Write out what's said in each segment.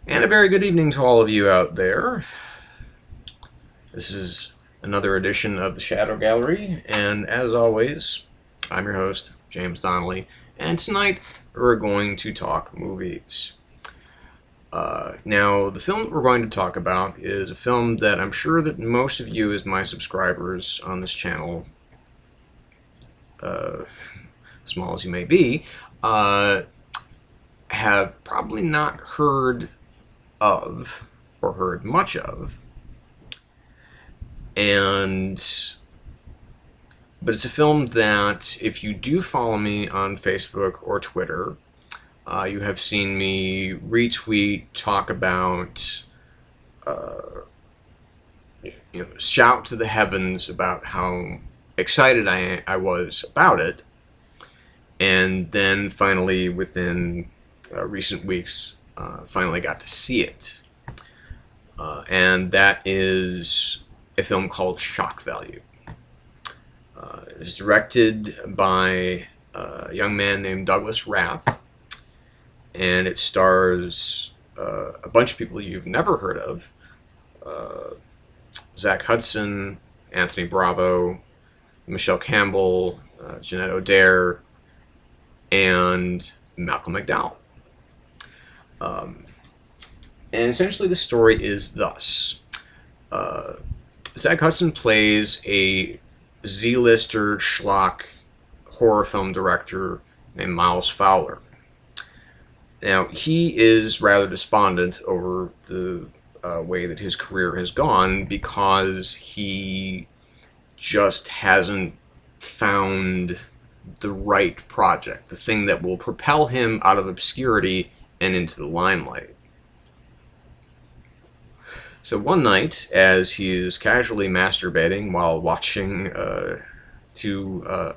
And a very good evening to all of you out there. This is another edition of the Shadow Gallery, and as always, I'm your host, James Donnelly, and tonight we're going to talk movies. Now, the film that we're going to talk about is a film that I'm sure that most of you, as my subscribers on this channel, uh, small as you may be, have probably not heard of or heard much of. But it's a film that, if you do follow me on Facebook or Twitter, you have seen me retweet, talk about, shout to the heavens about how excited I was about it, and then finally, within recent weeks, finally got to see it. And that is a film called Shock Value. It was directed by a young man named Douglas Rath, and it stars a bunch of people you've never heard of. Zach Hudson, Anthony Bravo, Michelle Campbell, Jeanette O'Dare, and Malcolm McDowell. And essentially the story is thus. Zach Hudson plays a Z-lister schlock horror film director named Miles Fowler. Now, he is rather despondent over the way that his career has gone because he just hasn't found the right project, the thing that will propel him out of obscurity and into the limelight. So one night, as he is casually masturbating while watching a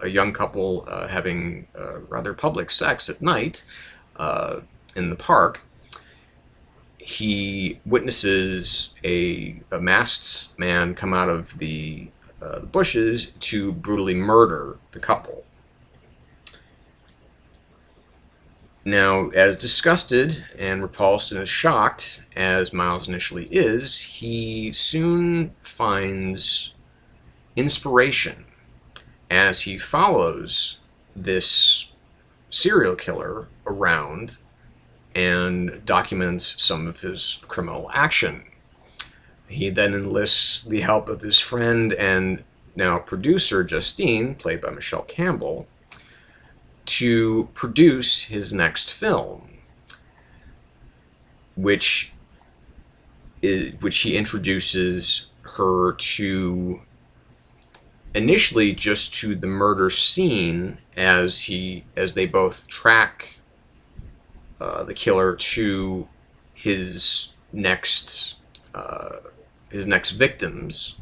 young couple having rather public sex at night in the park, he witnesses a masked man come out of the bushes to brutally murder the couple. Now, as disgusted and repulsed and as shocked as Miles initially is, he soon finds inspiration as he follows this serial killer around and documents some of his criminal action. He then enlists the help of his friend and now producer Justine, played by Michelle Campbell, to produce his next film, which he introduces her to initially just to the murder scene as they both track the killer to his next victims.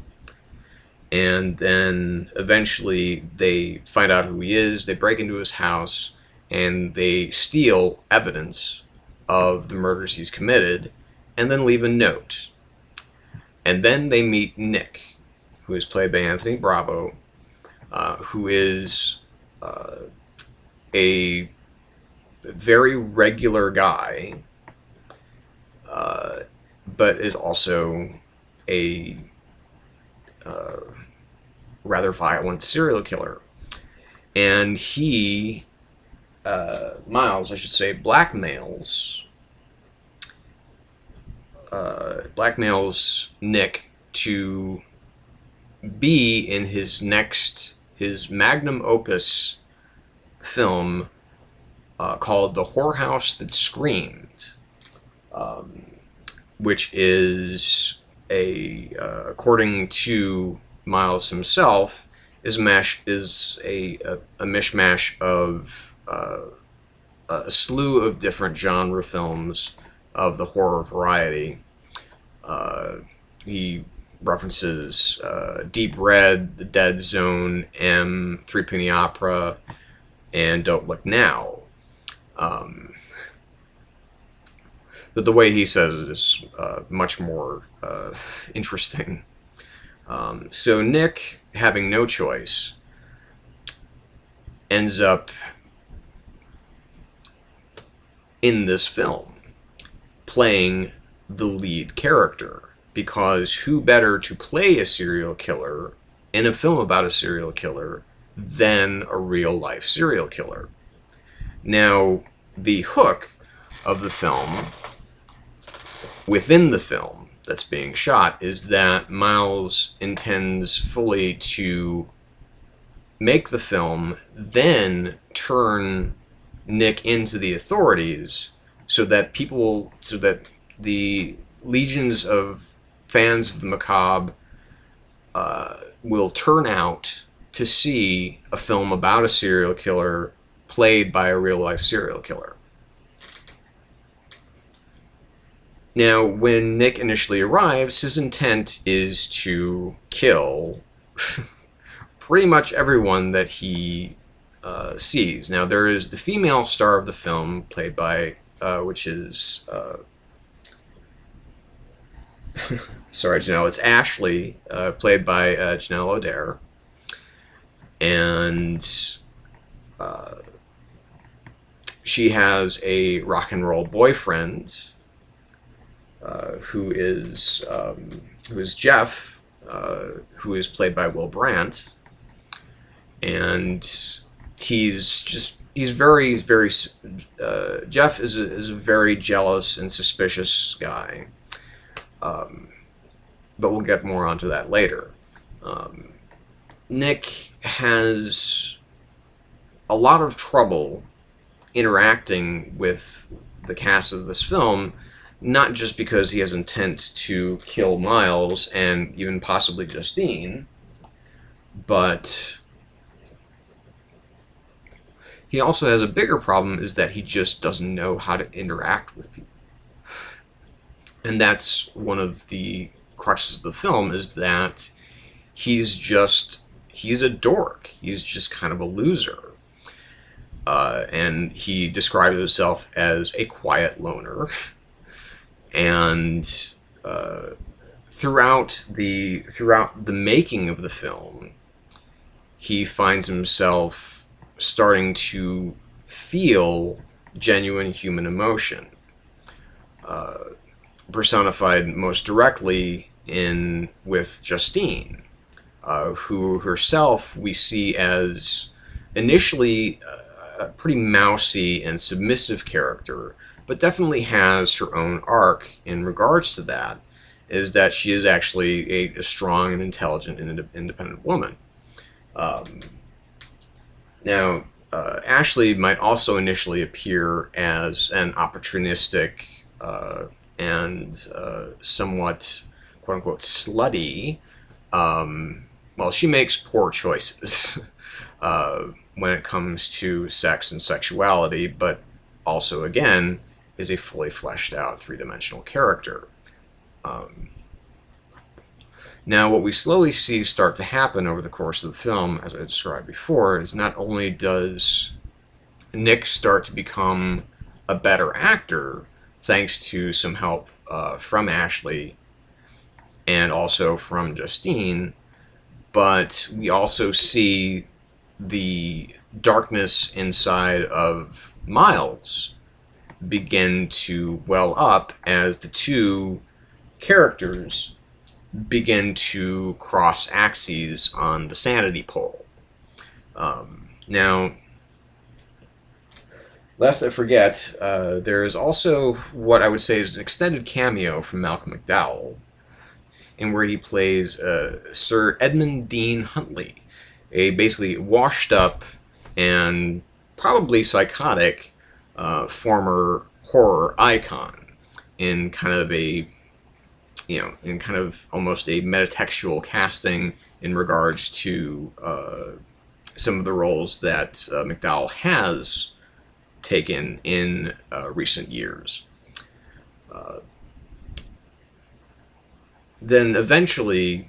And then eventually they find out who he is, they break into his house, and they steal evidence of the murders he's committed, and then leave a note. And then they meet Nick, who is played by Anthony Bravo, who is a very regular guy, but is also a rather violent serial killer. And he, Miles, I should say, blackmails Nick to be in his magnum opus film called The Whorehouse That Screamed, which is according to Miles himself, is a mishmash of a slew of different genre films of the horror variety. He references Deep Red, The Dead Zone, M, Three Penny Opera, and Don't Look Now. But the way he says it is much more interesting. So Nick, having no choice, ends up in this film. playing the lead character, because who better to play a serial killer in a film about a serial killer than a real-life serial killer? Now, the hook of the film, within the film that's being shot, is that Miles intends fully to make the film, then turn Nick into the authorities, so that the legions of fans of the macabre will turn out to see a film about a serial killer played by a real-life serial killer. Now, when Nick initially arrives, his intent is to kill pretty much everyone that he sees. Now, there is the female star of the film, played by, which is, sorry, Janelle, it's Ashley, played by Janelle O'Dare, and she has a rock and roll boyfriend who is Jeff, who is played by Will Brandt, and he's very, very, Jeff is a very jealous and suspicious guy, but we'll get more onto that later. Nick has a lot of trouble interacting with the cast of this film, not just because he has intent to kill Miles and even possibly Justine, but he also has a bigger problem, is that he just doesn't know how to interact with people. And that's one of the cruxes of the film, is that he's a dork. He's just kind of a loser. And he describes himself as a quiet loner. And throughout the making of the film, he finds himself starting to feel genuine human emotion, personified most directly with Justine, who herself we see as initially a pretty mousy and submissive character, but definitely has her own arc in regards to that, is that she is actually a strong and intelligent and independent woman. Now, Ashley might also initially appear as an opportunistic and somewhat, quote-unquote, slutty. Well, she makes poor choices when it comes to sex and sexuality, but also, again, is a fully fleshed out three-dimensional character. Now, what we slowly see start to happen over the course of the film, as I described before, is not only does Nick start to become a better actor, thanks to some help from Ashley and also from Justine, but we also see the darkness inside of Miles begin to well up as the two characters begin to cross axes on the sanity pole. Now, lest I forget, there is also what I would say is an extended cameo from Malcolm McDowell, in where he plays Sir Edmund Dean Huntley, a basically washed up and probably psychotic former horror icon, in kind of a, in kind of almost a metatextual casting in regards to some of the roles that McDowell has taken in recent years. Then eventually,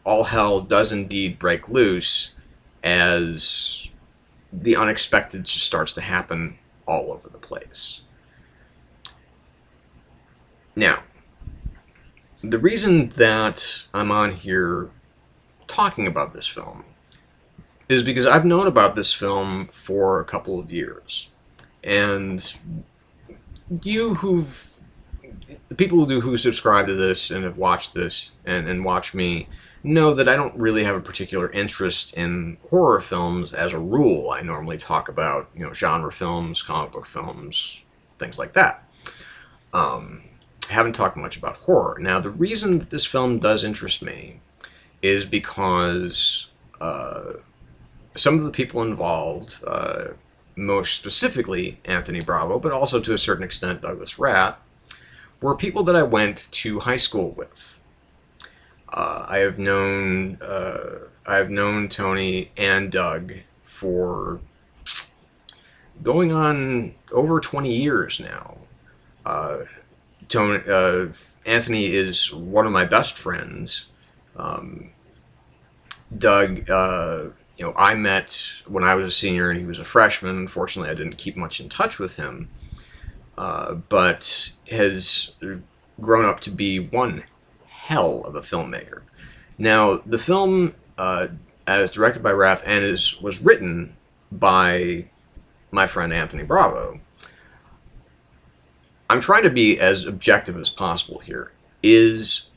all hell does indeed break loose as the unexpected just starts to happen all over the place. Now, the reason that I'm on here talking about this film is because I've known about this film for a couple of years. And the people who subscribe to this and have watched this and watch me know that I don't really have a particular interest in horror films as a rule. I normally talk about, genre films, comic book films, things like that. I haven't talked much about horror. Now, the reason that this film does interest me is because some of the people involved, most specifically Anthony Bravo, but also to a certain extent Douglas Rath, were people that I went to high school with. I have known Tony and Doug for going on over 20 years now. Anthony is one of my best friends. Doug, I met when I was a senior and he was a freshman. Unfortunately, I didn't keep much in touch with him, but has grown up to be one hell of a filmmaker. Now, the film, as directed by Rath and was written by my friend Anthony Bravo, I'm trying to be as objective as possible here, it's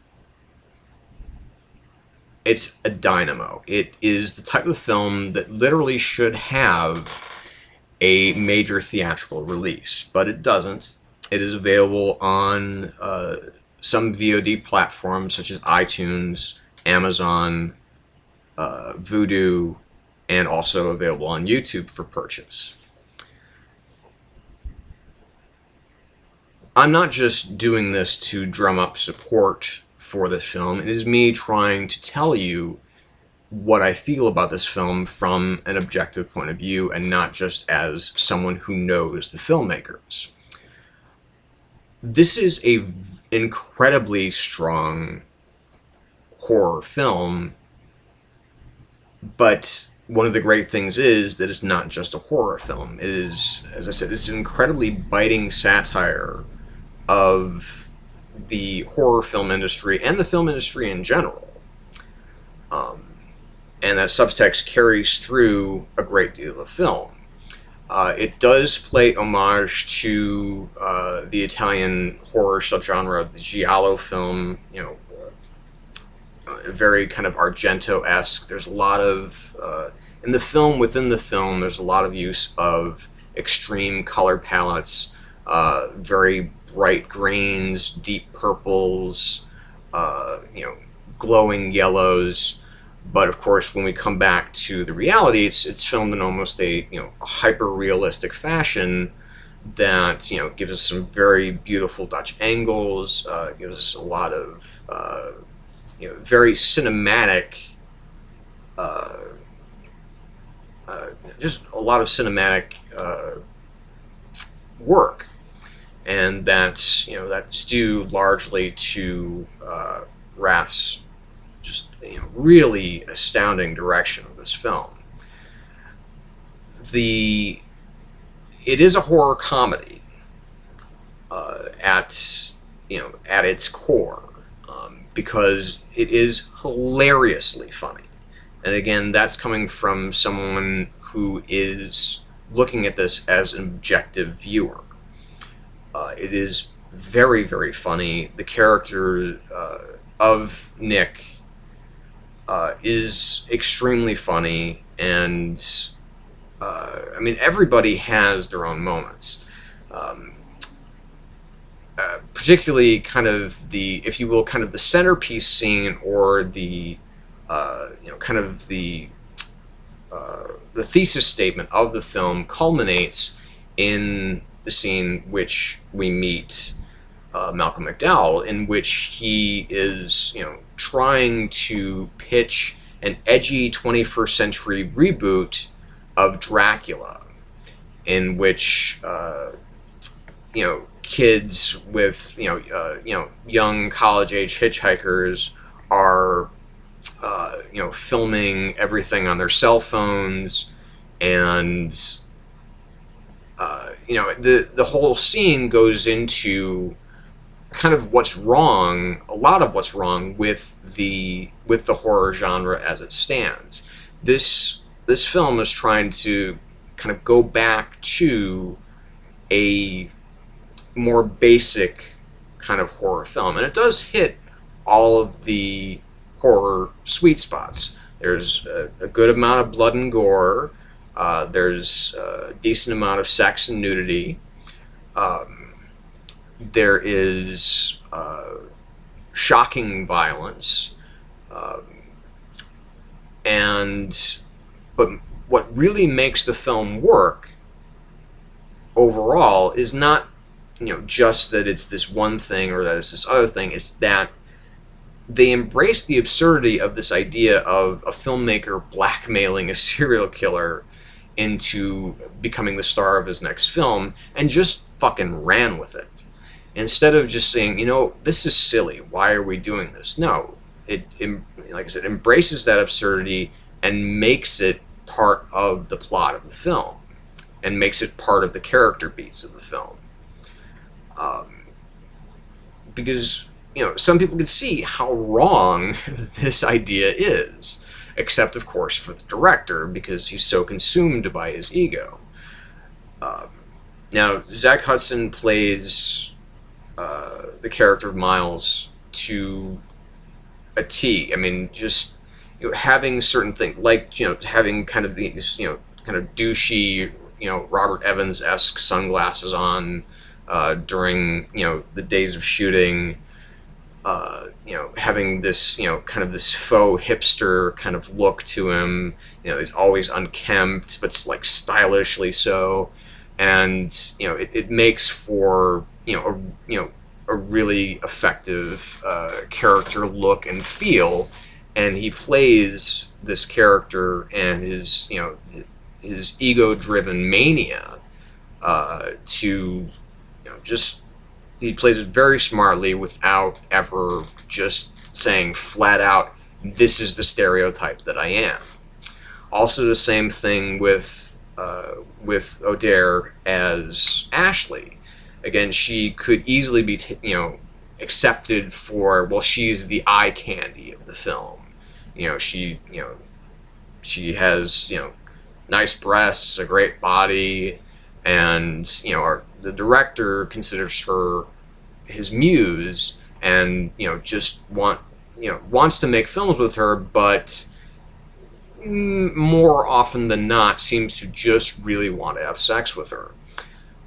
a dynamo. It is the type of film that literally should have a major theatrical release, but it doesn't. It is available on some VOD platforms such as iTunes, Amazon, Vudu, and also available on YouTube for purchase. I'm not just doing this to drum up support for this film. It is me trying to tell you what I feel about this film from an objective point of view and not just as someone who knows the filmmakers. This is a incredibly strong horror film, but one of the great things is that it's not just a horror film. It is, as I said, it's an incredibly biting satire of the horror film industry and the film industry in general. And that subtext carries through a great deal of film. It does play homage to the Italian horror subgenre of the giallo film, very kind of Argento-esque. There's a lot of, in the film, within the film, there's a lot of use of extreme color palettes, very bright greens, deep purples, glowing yellows. But of course, when we come back to the reality, it's filmed in almost a hyper-realistic fashion that gives us some very beautiful Dutch angles, gives us a lot of very cinematic, just a lot of cinematic work. And that's due largely to Rath's just really astounding direction of this film. It is a horror comedy at its core, because it is hilariously funny. And again, that's coming from someone who is looking at this as an objective viewer. It is very, very funny. The character of Nick is extremely funny, and I mean, everybody has their own moments. Particularly kind of the, if you will, kind of the centerpiece scene, or the kind of the thesis statement of the film culminates in the scene which we meet Malcolm McDowell, in which he is trying to pitch an edgy 21st century reboot of Dracula, in which kids with young college-age hitchhikers are filming everything on their cell phones, and the whole scene goes into kind of what's wrong, a lot of what's wrong with the horror genre as it stands. This film is trying to kind of go back to a more basic kind of horror film. And it does hit all of the horror sweet spots. There's a good amount of blood and gore. There's a decent amount of sex and nudity. There is shocking violence. But what really makes the film work overall is not, just that it's this one thing or that it's this other thing. It's that they embrace the absurdity of this idea of a filmmaker blackmailing a serial killer into becoming the star of his next film, and just fucking ran with it. Instead of just saying, this is silly, why are we doing this? No, it, like I said, embraces that absurdity and makes it part of the plot of the film, and makes it part of the character beats of the film. Because, some people could see how wrong this idea is, except, of course, for the director, because he's so consumed by his ego. Now, Zach Hudson plays the character of Miles to a T. I mean, just having certain things, like having kind of these kind of douchey Robert Evans-esque sunglasses on during the days of shooting. Having this kind of this faux hipster kind of look to him. He's always unkempt, but like stylishly so, and it makes for a really effective character look and feel, and he plays this character and his ego-driven mania to just. He plays it very smartly without ever just saying flat out, this is the stereotype that I am. Also the same thing with O'Dare as Ashley. Again, she could easily be accepted for, well, she's the eye candy of the film. She has nice breasts, a great body, and the director considers her his muse, and just wants to make films with her, but more often than not seems to just really want to have sex with her.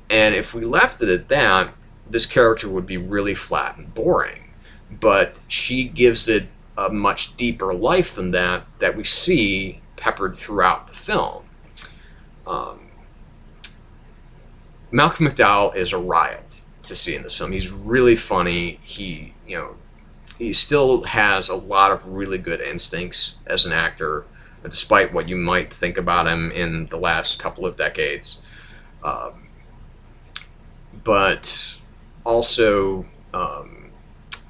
And if we left it at that, this character would be really flat and boring. But she gives it a much deeper life than that we see peppered throughout the film. Malcolm McDowell is a riot to see in this film. He's really funny. He still has a lot of really good instincts as an actor, despite what you might think about him in the last couple of decades. But also,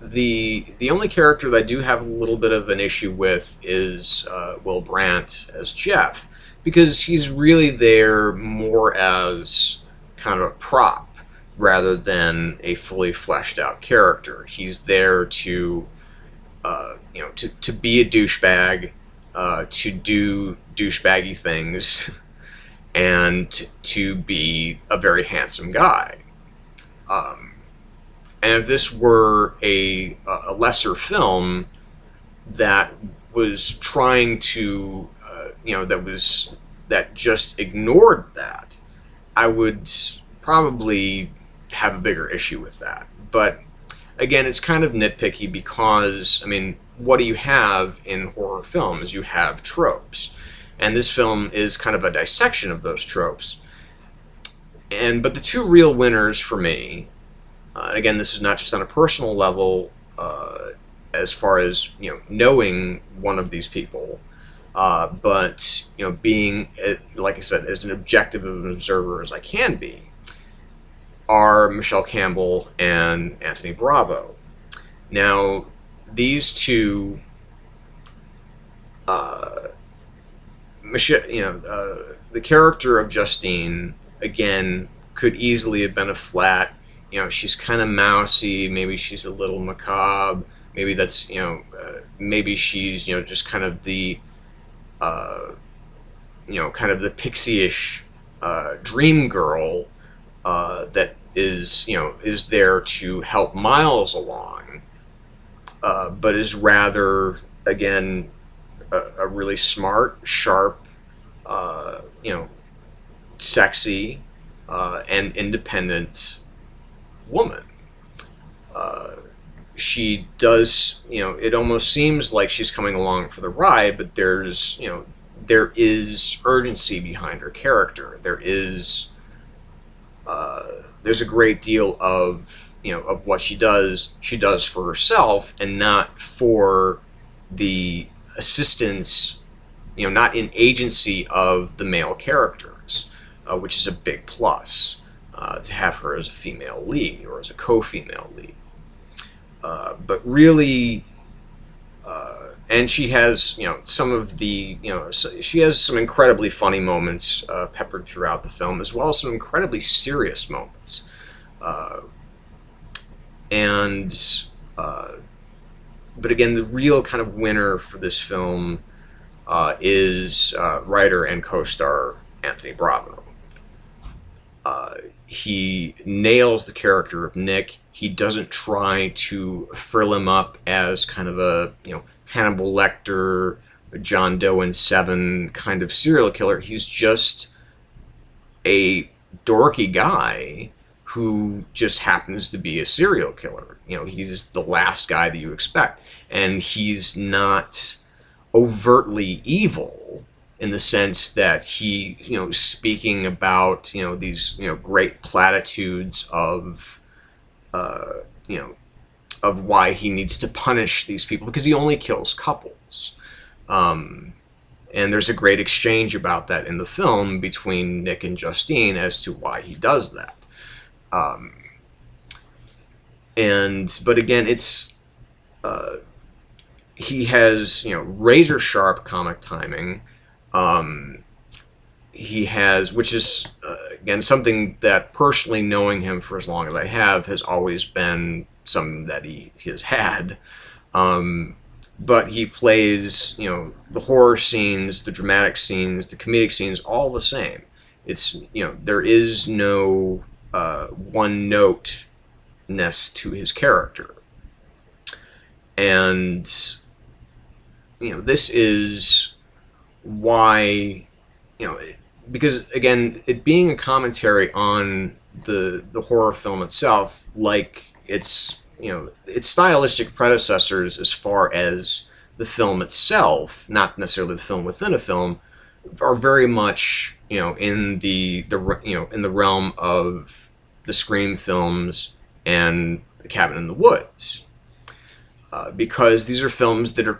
the only character that I do have a little bit of an issue with is Will Brandt as Jeff, because he's really there more as kind of a prop rather than a fully fleshed out character. He's there to be a douchebag, to do douchebaggy things, and to be a very handsome guy. And if this were a lesser film that was trying to, that just ignored that, I would probably have a bigger issue with that. But again, it's kind of nitpicky because, I mean, what do you have in horror films? You have tropes. And this film is kind of a dissection of those tropes. But the two real winners for me, and again, this is not just on a personal level, as far as knowing one of these people, but being, like I said, as an objective of an observer as I can be, are Michelle Campbell and Anthony Bravo. Now, these two, the character of Justine, again, could easily have been a flat. She's kind of mousy. Maybe she's a little macabre. Maybe that's maybe she's just kind of the kind of the pixie-ish dream girl that is there to help Miles along, but is rather, again, a really smart, sharp, sexy, and independent woman. She does, it almost seems like she's coming along for the ride, but there is urgency behind her character. There's a great deal of, of what she does for herself and not for the assistance, not in agency of the male characters, which is a big plus, to have her as a female lead or as a co-female lead. But really, and she has, some of the, she has some incredibly funny moments peppered throughout the film, as well as some incredibly serious moments. But again, the real kind of winner for this film is writer and co-star Anthony Bravo. He nails the character of Nick. He doesn't try to frill him up as kind of a, Hannibal Lecter, John Doe in Seven kind of serial killer. He's just a dorky guy who just happens to be a serial killer. He's the last guy that you expect. And he's not overtly evil in the sense that he, speaking about, these, great platitudes of, of why he needs to punish these people, because he only kills couples. And there's a great exchange about that in the film between Nick and Justine as to why he does that. But again, it's, he has, razor sharp comic timing. He has, which is, again, something that personally knowing him for as long as I have has always been something that he has had. But he plays, the horror scenes, the dramatic scenes, the comedic scenes, all the same. It's, there is no one-noteness to his character. And, this is why, because, again, it being a commentary on the horror film itself, like its stylistic predecessors as far as the film itself, not necessarily the film within a film, are very much, in the in the realm of the Scream films and The Cabin in the Woods. Because these are films that are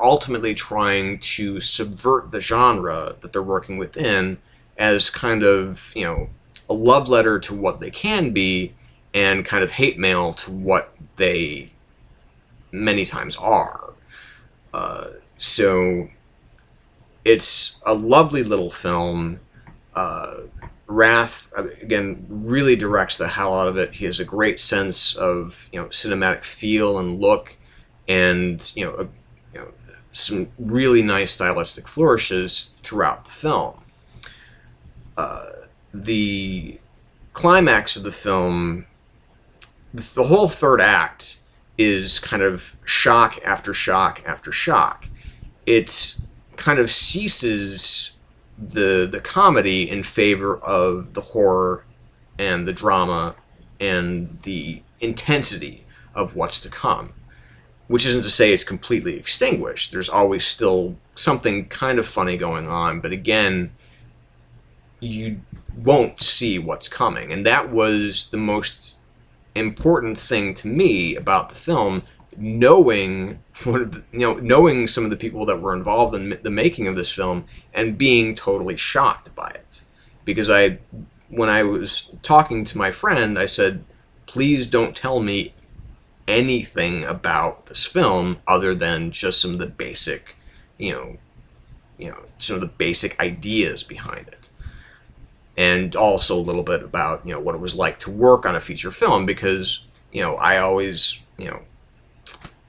ultimately trying to subvert the genre that they're working within as kind of, a love letter to what they can be and kind of hate mail to what they many times are. So it's a lovely little film. Rath, again, really directs the hell out of it. He has a great sense of, cinematic feel and look, and, some really nice stylistic flourishes throughout the film. The climax of the film, the whole third act, is kind of shock after shock after shock. It kind of ceases the comedy in favor of the horror and the drama and the intensity of what's to come. Which isn't to say it's completely extinguished. There's always still something kind of funny going on, but again, you won't see what's coming. And that was the most important thing to me about the film, knowing knowing some of the people that were involved in the making of this film and being totally shocked by it. Because when I was talking to my friend, I said, please don't tell me anything about this film other than just some of the basic, some of the basic ideas behind it. And also a little bit about, what it was like to work on a feature film, because, I always,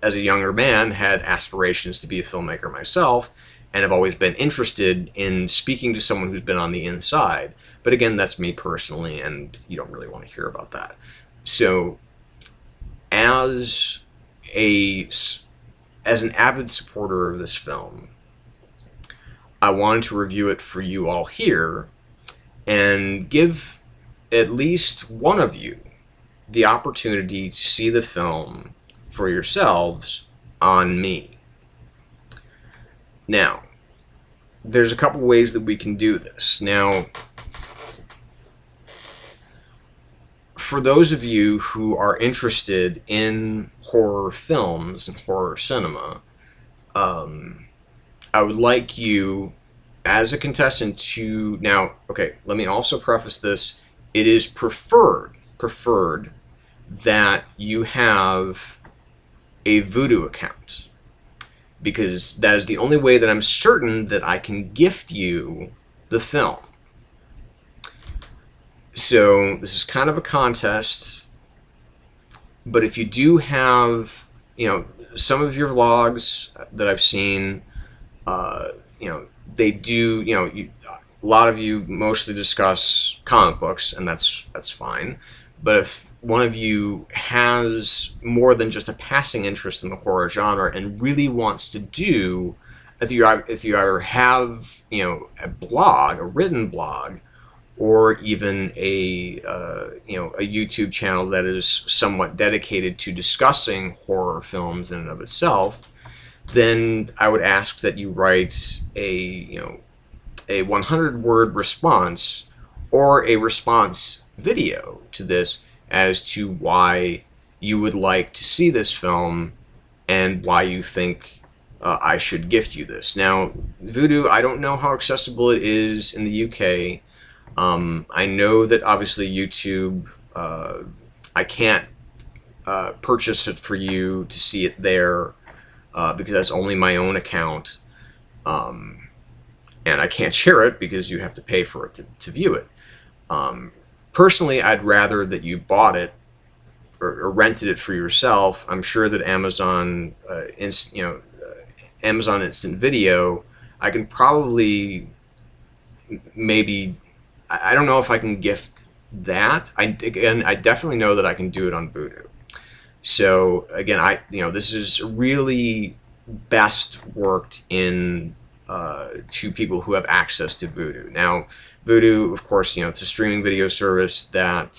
as a younger man, had aspirations to be a filmmaker myself, and have always been interested in speaking to someone who's been on the inside. But again, that's me personally, and you don't really want to hear about that. So, as an avid supporter of this film, I wanted to review it for you all here and give at least one of you the opportunity to see the film for yourselves on me. Now, there's a couple ways that we can do this. Now, for those of you who are interested in horror films and horror cinema, I would like you, as a contestant, to... Now, okay, let me also preface this. It is preferred that you have a Vudu account, because that is the only way that I'm certain that I can gift you the film. So this is kind of a contest, but if you do have, you know, some of your vlogs that I've seen, you know, they do, you know, a lot of you mostly discuss comic books, and that's fine. But if one of you has more than just a passing interest in the horror genre and really wants to do, if you either have, you know, a blog, a written blog, or even a you know, a YouTube channel that is somewhat dedicated to discussing horror films in and of itself, then I would ask that you write a 100-word response or a response video to this as to why you would like to see this film and why you think I should gift you this. Now, Vudu, I don't know how accessible it is in the UK. I know that obviously YouTube, I can't purchase it for you to see it there because that's only my own account, and I can't share it because you have to pay for it to view it. Personally, I'd rather that you bought it or rented it for yourself. I'm sure that Amazon, Amazon Instant Video, I can probably maybe... I don't know if I can gift that. I definitely know that I can do it on Vudu. So again, this is really best worked in to people who have access to Vudu. Now, Vudu, of course, it's a streaming video service that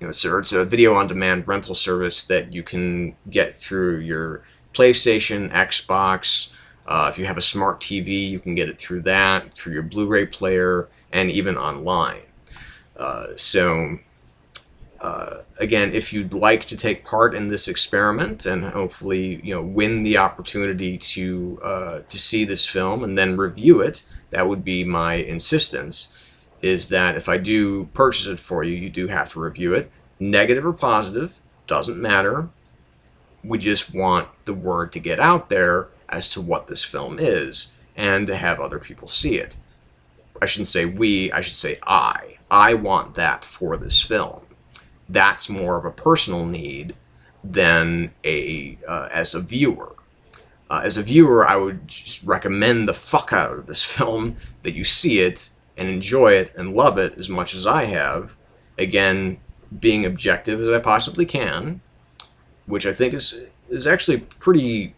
it's a video on demand rental service that you can get through your PlayStation, Xbox. If you have a smart TV, you can get it through that, through your Blu-ray player, and even online. Again, if you'd like to take part in this experiment and hopefully win the opportunity to see this film and then review it, that would be my insistence, is that if I do purchase it for you, you do have to review it. Negative or positive, doesn't matter. We just want the word to get out there as to what this film is and to have other people see it. I shouldn't say we, I should say I. I want that for this film. That's more of a personal need than as a viewer. As a viewer, I would just recommend the fuck out of this film, that you see it and enjoy it and love it as much as I have. Again, being objective as I possibly can, which I think is actually pretty...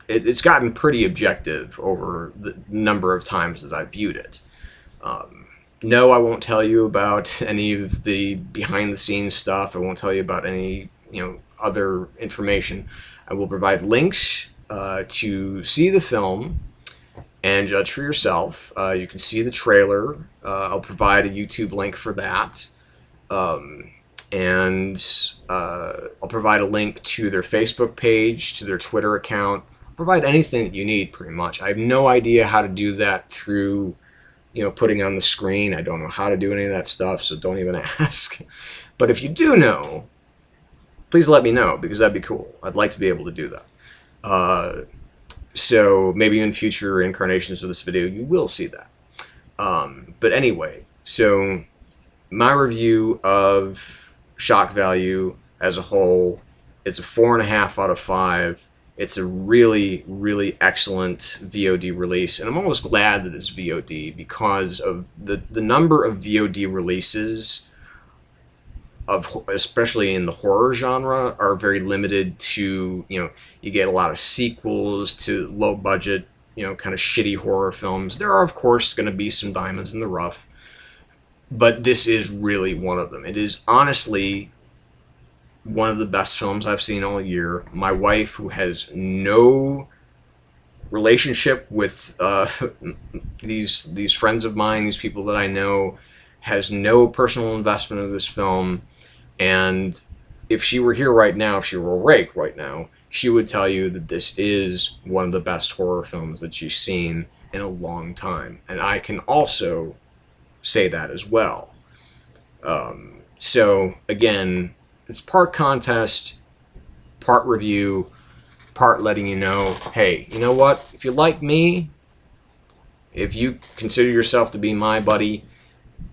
It's gotten pretty objective over the number of times that I've viewed it. No, I won't tell you about any of the behind-the-scenes stuff. I won't tell you about any, other information. I will provide links to see the film and judge for yourself. You can see the trailer. I'll provide a YouTube link for that. And I'll provide a link to their Facebook page, to their Twitter account. I'll provide anything that you need, pretty much. I have no idea how to do that through... putting on the screen. I don't know how to do any of that stuff, so don't even ask. But if you do know, please let me know, because that'd be cool. I'd like to be able to do that. So maybe in future incarnations of this video, you will see that. But anyway, so my review of Shock Value as a whole, it's a 4.5 out of 5. It's a really, really excellent VOD release, and I'm almost glad that it's VOD because of the number of VOD releases especially in the horror genre, are very limited to, you get a lot of sequels to low budget, kind of shitty horror films. There are, of course, going to be some diamonds in the rough, but this is really one of them. It is honestly one of the best films I've seen all year. My wife, who has no relationship with these friends of mine, these people that I know, has no personal investment in this film. And if she were here right now, if she were awake right now, she would tell you that this is one of the best horror films that she's seen in a long time. And I can also say that as well. So, again, it's part contest, part review, part letting you know, hey, you know what? If you like me, if you consider yourself to be my buddy,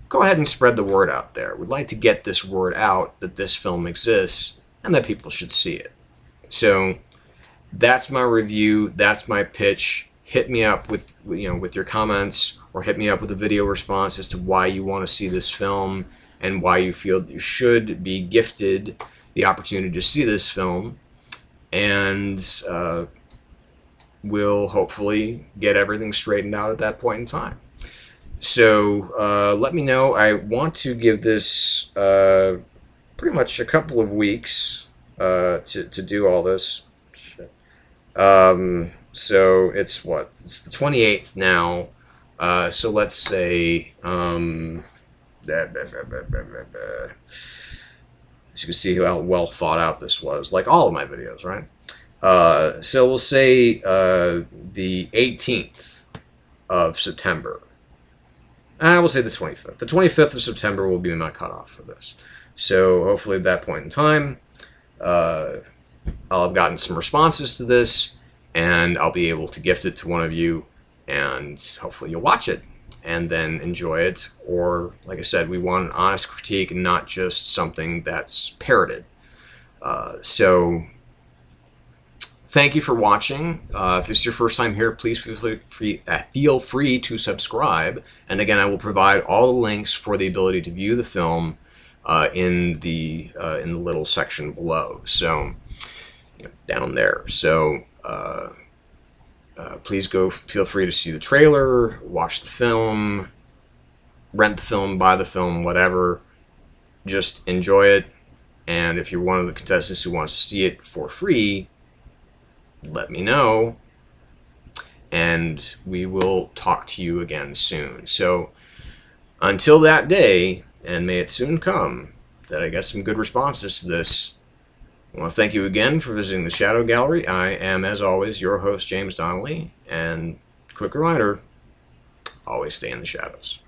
go ahead and spread the word out there. We'd like to get this word out that this film exists and that people should see it. So that's my review. That's my pitch. Hit me up with your comments, or hit me up with a video response as to why you want to see this film and why you feel that you should be gifted the opportunity to see this film. And we'll hopefully get everything straightened out at that point in time. So let me know. I want to give this pretty much a couple of weeks to do all this. So it's what? It's the 28th now. So let's say, as you can see how well thought out this was, like all of my videos, right? So we'll say the 18th of September. I will say the 25th. The 25th of September will be my cutoff for this. So hopefully at that point in time, I'll have gotten some responses to this, and I'll be able to gift it to one of you, and hopefully you'll watch it and then enjoy it. Or, like I said, we want an honest critique and not just something that's parroted. So thank you for watching. If this is your first time here, please feel free to subscribe. And again, I will provide all the links for the ability to view the film in the little section below. So down there. So please feel free to see the trailer, watch the film, rent the film, buy the film, whatever. Just enjoy it. And if you're one of the contestants who wants to see it for free, let me know, and we will talk to you again soon. So until that day, and may it soon come, that I get some good responses to this, I want to thank you again for visiting the Shadow Gallery. I am, as always, your host, James Donnelly, and quick reminder, always stay in the shadows.